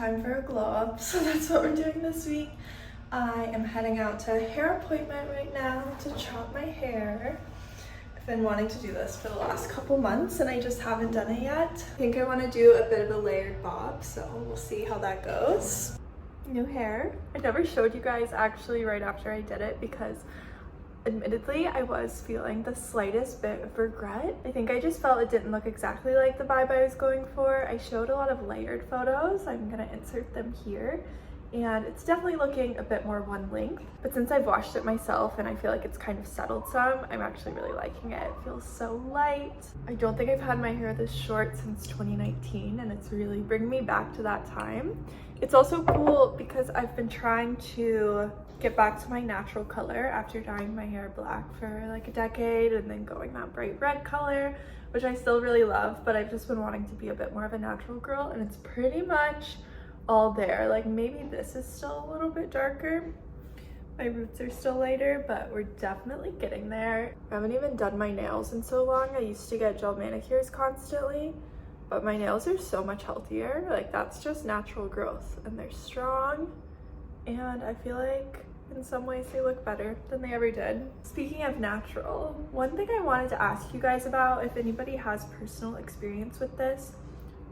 time for a glow up, so that's what we're doing this week. I am heading out to a hair appointment right now to chop my hair. I've been wanting to do this for the last couple months and I just haven't done it yet. I think I want to do a bit of a layered bob, so we'll see how that goes. New hair. I never showed you guys actually right after I did it because admittedly, I was feeling the slightest bit of regret. I think I just felt it didn't look exactly like the vibe I was going for. I showed a lot of layered photos. I'm gonna insert them here. And it's definitely looking a bit more one length. But since I've washed it myself and I feel like it's kind of settled some, I'm actually really liking it. It feels so light. I don't think I've had my hair this short since 2019 and it's really bringing me back to that time. It's also cool because I've been trying to get back to my natural color after dyeing my hair black for like a decade and then going that bright red color, which I still really love, but I've just been wanting to be a bit more of a natural girl and it's pretty much all there. Like maybe this is still a little bit darker. My roots are still lighter, but we're definitely getting there. I haven't even done my nails in so long. I used to get gel manicures constantly, but my nails are so much healthier. Like that's just natural growth and they're strong. And I feel like in some ways they look better than they ever did. Speaking of natural, one thing I wanted to ask you guys about, if anybody has personal experience with this,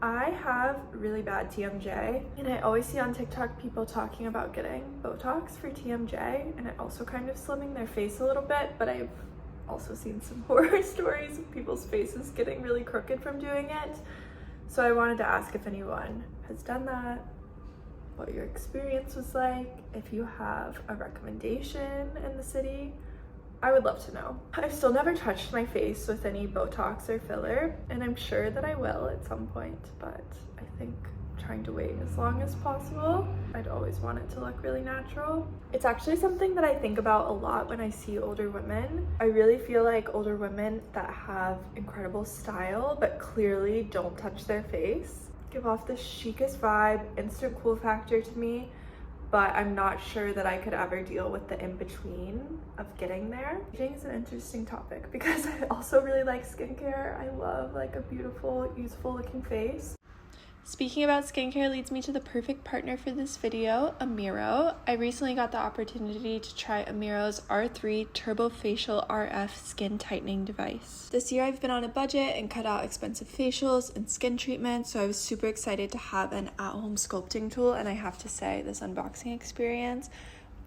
I have really bad TMJ and I always see on TikTok people talking about getting Botox for TMJ and it also kind of slimming their face a little bit, but I've also seen some horror stories of people's faces getting really crooked from doing it. So I wanted to ask if anyone has done that, what your experience was like, if you have a recommendation in the city. I would love to know. I've still never touched my face with any Botox or filler, and I'm sure that I will at some point, but I think trying to wait as long as possible. I'd always want it to look really natural. It's actually something that I think about a lot when I see older women. I really feel like older women that have incredible style, but clearly don't touch their face, give off the chicest vibe, instant cool factor to me, but I'm not sure that I could ever deal with the in-between of getting there. Aging is an interesting topic because I also really like skincare. I love like a beautiful, youthful looking face. Speaking about skincare leads me to the perfect partner for this video, Amiro. I recently got the opportunity to try Amiro's R3 Turbo Facial RF Skin Tightening Device. This year I've been on a budget and cut out expensive facials and skin treatments, so I was super excited to have an at-home sculpting tool, and I have to say this unboxing experience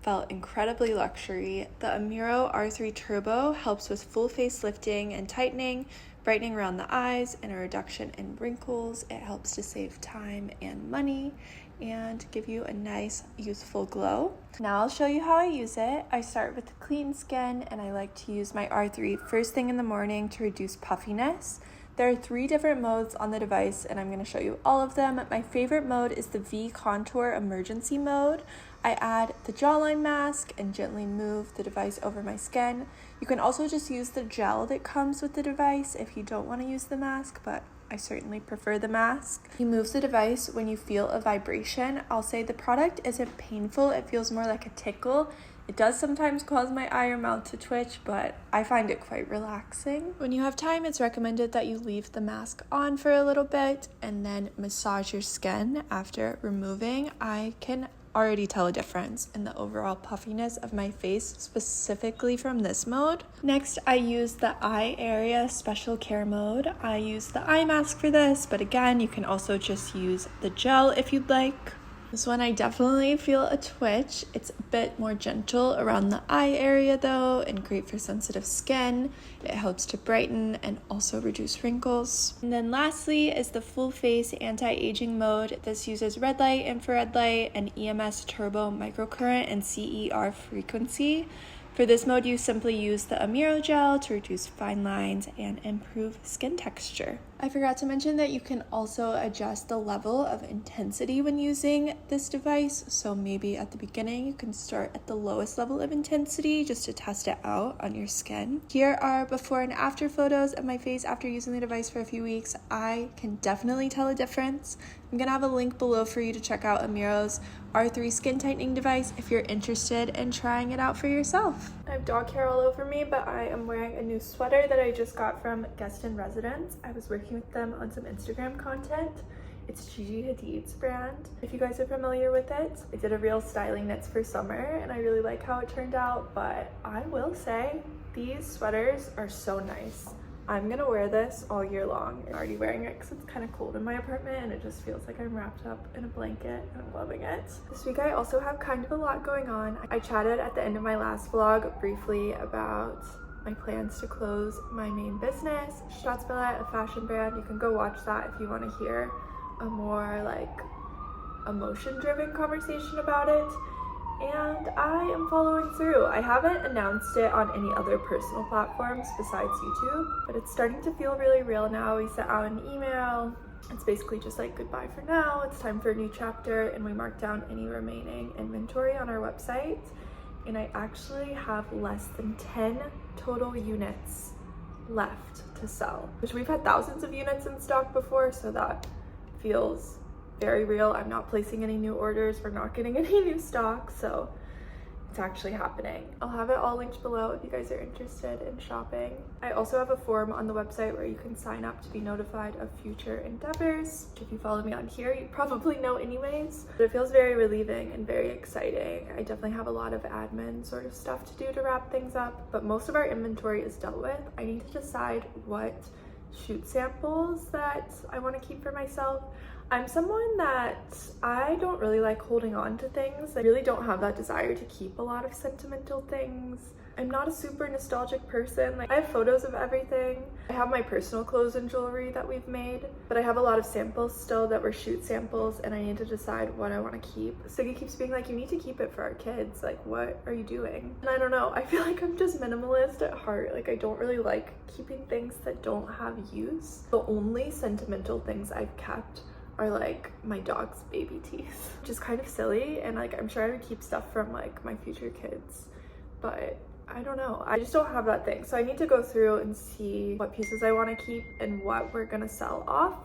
felt incredibly luxury. The Amiro R3 Turbo helps with full face lifting and tightening, brightening around the eyes, and a reduction in wrinkles. It helps to save time and money and give you a nice, youthful glow. Now I'll show you how I use it. I start with clean skin and I like to use my R3 first thing in the morning to reduce puffiness. There are 3 different modes on the device and I'm going to show you all of them. My favorite mode is the V Contour Emergency mode. I add the jawline mask and gently move the device over my skin. You can also just use the gel that comes with the device if you don't want to use the mask, but I certainly prefer the mask. You move the device when you feel a vibration. I'll say the product isn't painful, it feels more like a tickle. It does sometimes cause my eye or mouth to twitch, but I find it quite relaxing. When you have time, it's recommended that you leave the mask on for a little bit and then massage your skin after removing. I can already tell a difference in the overall puffiness of my face, specifically from this mode. Next, I use the eye area special care mode. I use the eye mask for this, but again, you can also just use the gel if you'd like. This one I definitely feel a twitch. It's a bit more gentle around the eye area though, and great for sensitive skin. It helps to brighten and also reduce wrinkles. And then lastly is the full face anti-aging mode. This uses red light, infrared light, and EMS turbo microcurrent and CER frequency. For this mode, you simply use the Amiro gel to reduce fine lines and improve skin texture. I forgot to mention that you can also adjust the level of intensity when using this device. So maybe at the beginning, you can start at the lowest level of intensity just to test it out on your skin. Here are before and after photos of my face after using the device for a few weeks. I can definitely tell a difference. I'm gonna have a link below for you to check out Amiro's R3 skin tightening device if you're interested in trying it out for yourself. I have dog hair all over me, but I am wearing a new sweater that I just got from Guest in Residence. I was working with them on some Instagram content It's Gigi Hadid's brand, if you guys are familiar with it. I did a real styling knits for summer and I really like how it turned out, but I will say these sweaters are so nice. I'm gonna wear this all year long. I'm already wearing it because it's kind of cold in my apartment and it just feels like I'm wrapped up in a blanket and I'm loving it. This week I also have kind of a lot going on. I chatted at the end of my last vlog briefly about my plans to close my main business, Statsbillet, a fashion brand. You can go watch that if you want to hear a more like emotion-driven conversation about it. And I am following through. I haven't announced it on any other personal platforms besides YouTube, but it's starting to feel really real now. We sent out an email. It's basically just like goodbye for now. It's time for a new chapter, and we marked down any remaining inventory on our website. And I actually have less than 10 total units left to sell, which we've had thousands of units in stock before, so that feels very real. I'm not placing any new orders. We're not getting any new stock, so it's actually happening. I'll have it all linked below if you guys are interested in shopping. I also have a form on the website where you can sign up to be notified of future endeavors. If you follow me on here, you probably know anyways, but it feels very relieving and very exciting. I definitely have a lot of admin sort of stuff to do to wrap things up, but most of our inventory is dealt with. I need to decide what shoot samples that I want to keep for myself. I'm someone that I don't really like holding on to things. I really don't have that desire to keep a lot of sentimental things. I'm not a super nostalgic person. Like, I have photos of everything. I have my personal clothes and jewelry that we've made, but I have a lot of samples still that were shoot samples, and I need to decide what I want to keep. Siggy keeps being like, you need to keep it for our kids. Like, what are you doing? And I don't know. I feel like I'm just minimalist at heart. Like, I don't really like keeping things that don't have use. The only sentimental things I've kept are like my dog's baby teeth, which is kind of silly, and like I'm sure I would keep stuff from like my future kids, but I don't know, I just don't have that thing. So I need to go through and see what pieces I want to keep and what we're gonna sell off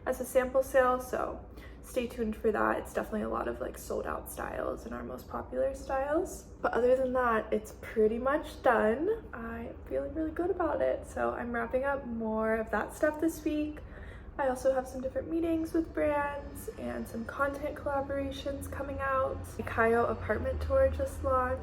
as a sample sale, so stay tuned for that. It's definitely a lot of like sold out styles and our most popular styles, but other than that, it's pretty much done. I'm feeling really good about it, so I'm wrapping up more of that stuff this week. I also have some different meetings with brands and some content collaborations coming out. The Kayo apartment tour just launched,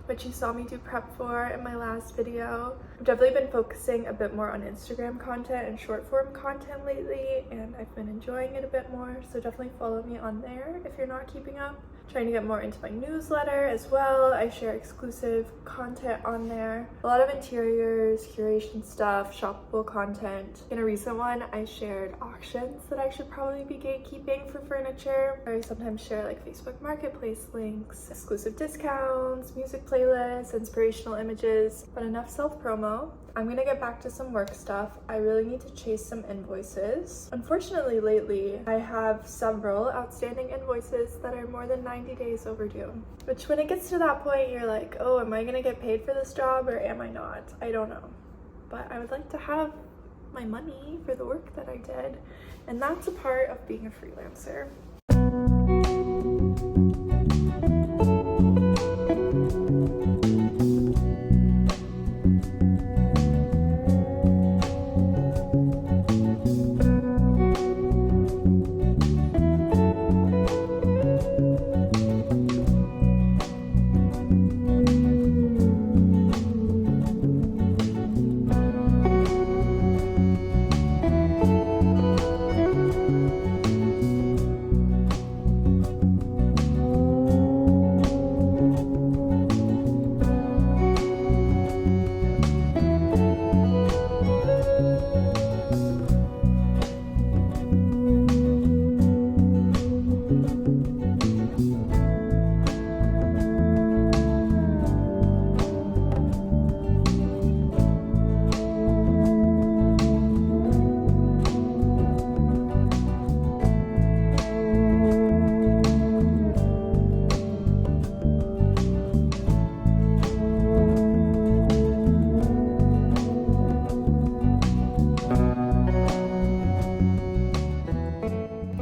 which you saw me do prep for in my last video. I've definitely been focusing a bit more on Instagram content and short form content lately, and I've been enjoying it a bit more, so definitely follow me on there if you're not keeping up. Trying to get more into my newsletter as well. I share exclusive content on there. A lot of interiors, curation stuff, shoppable content. In a recent one, I shared auctions that I should probably be gatekeeping for furniture. I sometimes share like Facebook Marketplace links, exclusive discounts, music playlists, inspirational images, but enough self-promo. I'm gonna get back to some work stuff. I really need to chase some invoices. Unfortunately, lately, I have several outstanding invoices that are more than 90 days overdue. Which when it gets to that point, you're like, oh, am I gonna get paid for this job or am I not? I don't know. But I would like to have my money for the work that I did. And that's a part of being a freelancer.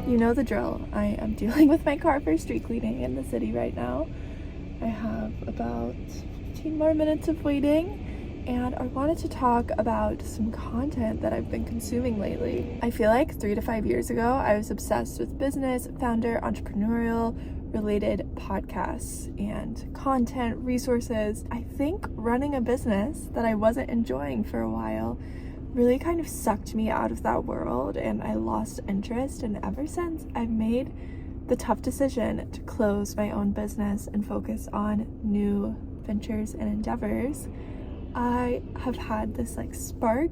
You know the drill. I am dealing with my car for street cleaning in the city right now. I have about 15 more minutes of waiting, and I wanted to talk about some content that I've been consuming lately. I feel like 3 to 5 years ago, I was obsessed with business, founder, entrepreneurial related podcasts and content resources. I think running a business that I wasn't enjoying for a while really kind of sucked me out of that world, and I lost interest, and ever since I've made the tough decision to close my own business and focus on new ventures and endeavors. I have had this spark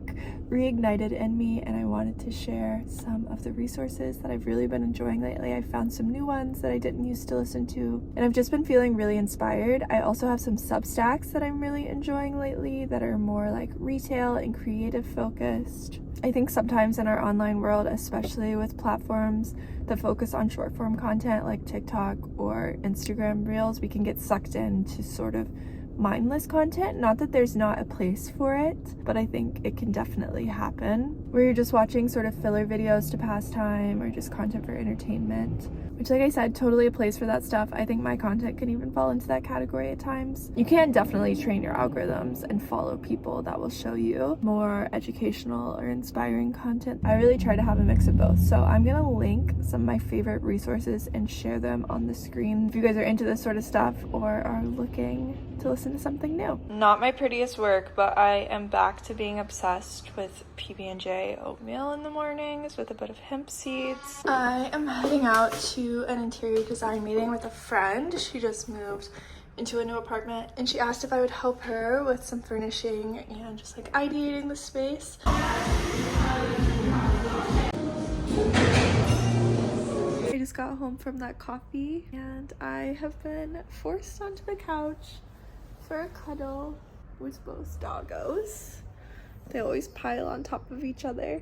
reignited in me, and I wanted to share some of the resources that I've really been enjoying lately. I found some new ones that I didn't used to listen to, and I've just been feeling really inspired. I also have some substacks that I'm really enjoying lately that are more retail and creative focused. I think sometimes in our online world, especially with platforms that focus on short form content like TikTok or Instagram Reels, we can get sucked into sort of mindless content. Not that there's not a place for it, but I think it can definitely happen where you're just watching sort of filler videos to pass time or just content for entertainment, which, like I said, totally a place for that stuff. I think my content could even fall into that category at times. You can definitely train your algorithms and follow people that will show you more educational or inspiring content. I really try to have a mix of both, so I'm gonna link some of my favorite resources and share them on the screen if you guys are into this sort of stuff or are looking to listen to something new. Not my prettiest work, but I am back to being obsessed with PB&J oatmeal in the mornings with a bit of hemp seeds. I am heading out to an interior design meeting with a friend. She just moved into a new apartment, and she asked if I would help her with some furnishing and just ideating the space. I just got home from that coffee, and I have been forced onto the couch for a cuddle with both doggos. They always pile on top of each other.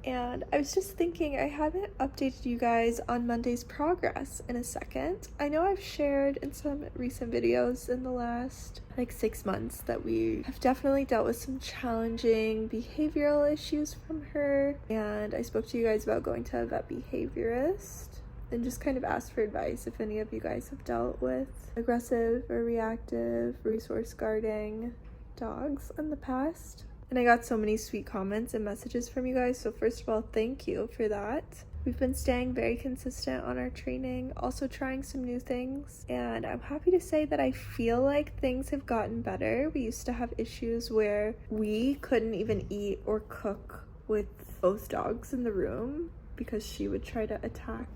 And I was just thinking, I haven't updated you guys on Monday's progress in a second. I know I've shared in some recent videos in the last 6 months that we have definitely dealt with some challenging behavioral issues from her. And I spoke to you guys about going to a vet behaviorist and just kind of asked for advice if any of you guys have dealt with aggressive or reactive resource guarding dogs in the past. And I got so many sweet comments and messages from you guys, so first of all, thank you for that. We've been staying very consistent on our training, also trying some new things, and I'm happy to say that I feel like things have gotten better. We used to have issues where we couldn't even eat or cook with both dogs in the room because she would try to attack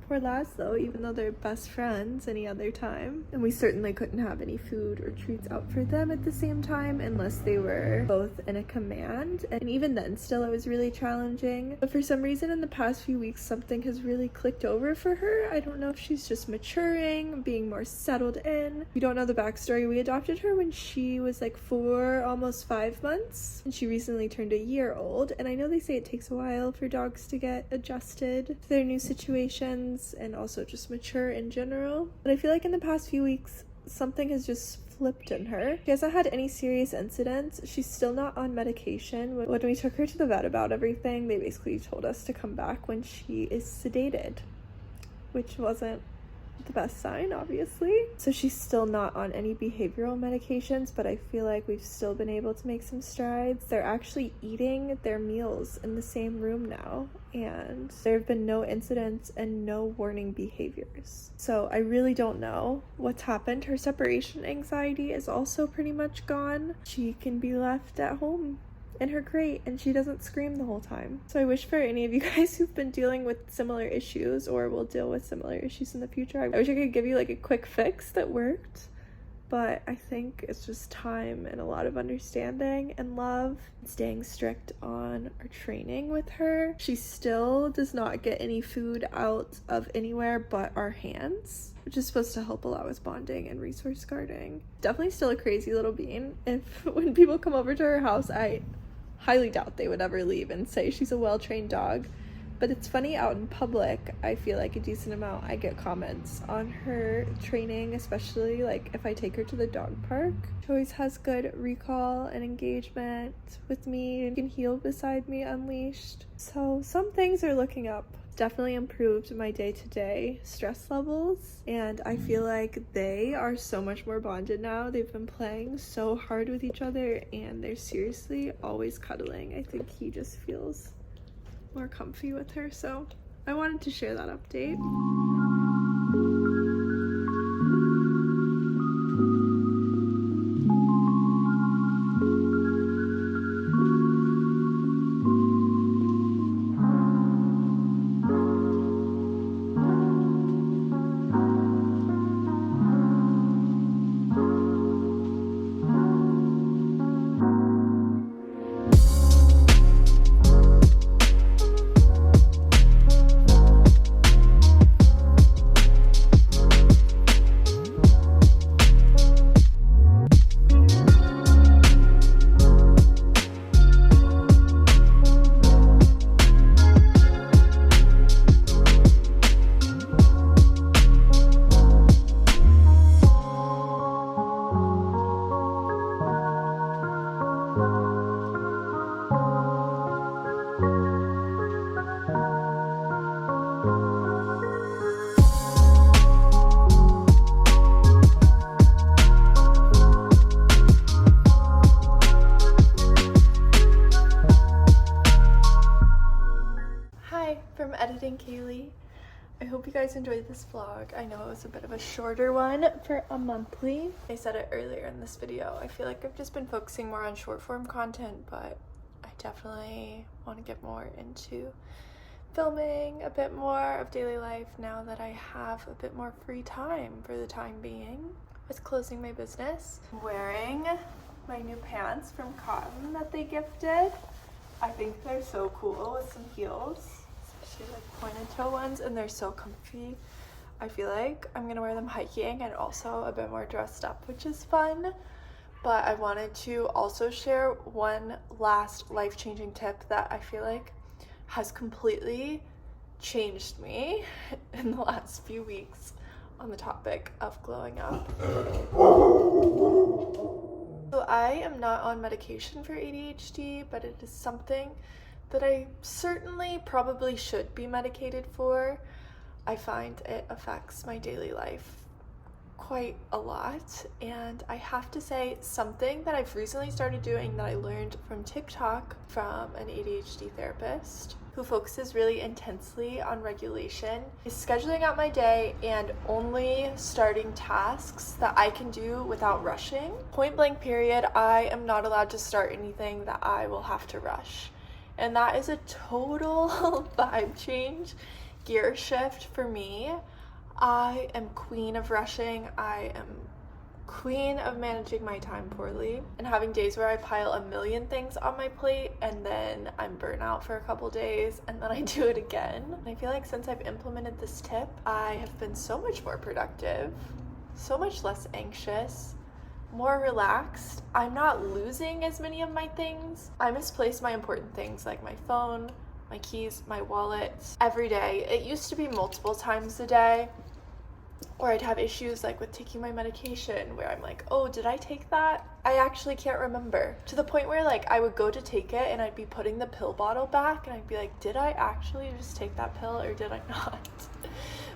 poor Laszlo, even though they're best friends any other time. And we certainly couldn't have any food or treats out for them at the same time unless they were both in a command. And even then, still, it was really challenging. But for some reason, in the past few weeks, something has really clicked over for her. I don't know if she's just maturing, being more settled in. If you don't know the backstory, we adopted her when she was 4, almost 5 months. And she recently turned a year old. And I know they say it takes a while for dogs to get adjusted to their new situations and also just mature in general. But I feel like in the past few weeks, something has just flipped in her. She hasn't had any serious incidents. She's still not on medication. When we took her to the vet about everything, they basically told us to come back when she is sedated, which wasn't the best sign, obviously. So she's still not on any behavioral medications, but I feel like we've still been able to make some strides. They're actually eating their meals in the same room now, and there have been no incidents and no warning behaviors. So I really don't know what's happened. Her separation anxiety is also pretty much gone. She can be left at home in her crate and she doesn't scream the whole time. So I wish for any of you guys who've been dealing with similar issues or will deal with similar issues in the future, I wish I could give you a quick fix that worked. But I think it's just time and a lot of understanding and love. Staying strict on our training with her. She still does not get any food out of anywhere but our hands, which is supposed to help a lot with bonding and resource guarding. Definitely still a crazy little bean. When people come over to her house, I highly doubt they would ever leave and say she's a well-trained dog. But it's funny, out in public, I feel like a decent amount I get comments on her training, especially if I take her to the dog park. She always has good recall and engagement with me and can heel beside me unleashed. So some things are looking up. definitely improved my day-to-day stress levels, and I feel like they are so much more bonded now. They've been playing so hard with each other and they're seriously always cuddling. I think he just feels more comfy with her, so I wanted to share that update. From Editing Kaylee. I hope you guys enjoyed this vlog. I know it was a bit of a shorter one for a monthly. I said it earlier in this video. I feel like I've just been focusing more on short form content, but I definitely want to get more into filming a bit more of daily life now that I have a bit more free time for the time being. I was closing my business. I'm wearing my new pants from Cotton that they gifted. I think they're so cool with some heels. Like pointed toe ones, and they're so comfy. I feel like I'm gonna wear them hiking and also a bit more dressed up, which is fun. But I wanted to also share one last life-changing tip that I feel like has completely changed me in the last few weeks on the topic of glowing up. So I am not on medication for ADHD, but it is something that I certainly probably should be medicated for. I find it affects my daily life quite a lot, and I have to say something that I've recently started doing that I learned from TikTok from an ADHD therapist who focuses really intensely on regulation is scheduling out my day and only starting tasks that I can do without rushing. Point blank period, I am not allowed to start anything that I will have to rush. And that is a total vibe change, gear shift for me. I am queen of rushing. I am queen of managing my time poorly and having days where I pile a million things on my plate and then I'm burnt out for a couple days and then I do it again. And I feel like since I've implemented this tip, I have been so much more productive, so much less anxious, more relaxed. I'm not losing as many of my things. I misplace my important things like my phone, my keys, my wallet every day. It used to be multiple times a day, or I'd have issues like with taking my medication where I'm like, oh, did I take that? I actually can't remember. To the point where like I would go to take it and I'd be putting the pill bottle back and I'd be like, did I actually just take that pill or did I not?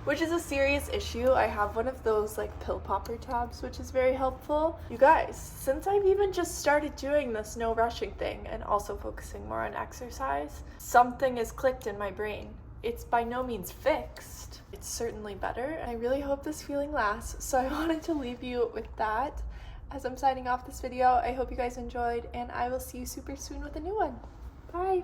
Which is a serious issue. I have one of those like pill popper tabs, which is very helpful. You guys, since I've even just started doing this no rushing thing and also focusing more on exercise, something has clicked in my brain. It's by no means fixed. It's certainly better, and I really hope this feeling lasts. So I wanted to leave you with that as I'm signing off this video. I hope you guys enjoyed, and I will see you super soon with a new one. Bye!